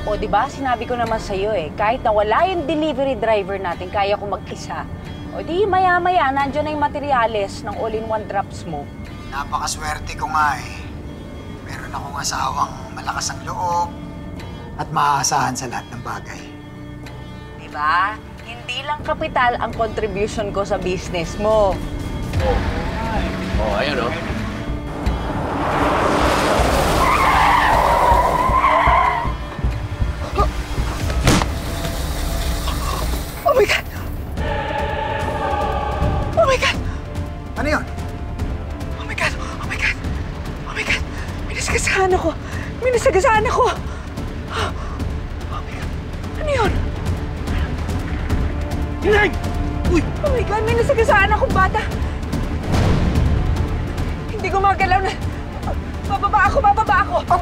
O, di ba? Sinabi ko naman sa'yo eh, kahit na wala yung delivery driver natin, kaya ko mag-isa. O di, maya-maya, nandiyan na yung materyales ng all-in-one drops mo. Napakaswerte ko nga eh. Meron akong asawang malakas ang loob at maaasahan sa lahat ng bagay. Di ba? Hindi lang kapital ang contribution ko sa business mo. Ayun oh. Oh my God! Oh my God! Ano yun? Oh my God! Oh my God! Oh my God! May nasagasaan ako! May nasagasaan ako! Oh my God! Ano yun? Inay! Uy! Oh my God! May nasagasaan akong bata! Hindi ko magalaw na... Bababa ako! Bababa ako! Pop!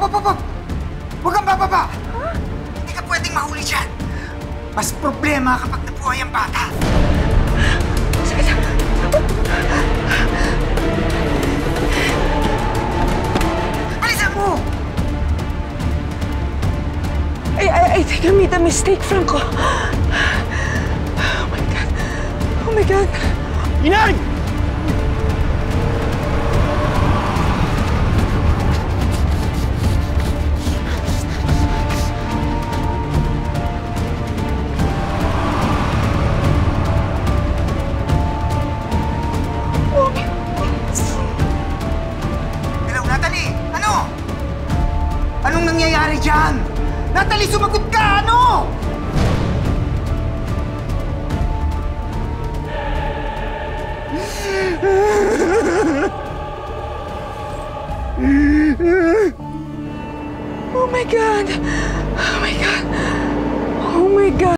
Huwag kang bababa! Huh? Hindi ka pwedeng mahuli dyan. Mas problema kapag nabuhay ang bata. Alisan mo! I think I made a mistake, Franco. Oh my God. Oh my God. Inay! Hello, Natalie! Ano? Anong nangyayari dyan? Natalie, sumagot ka! Ano? Oh my God!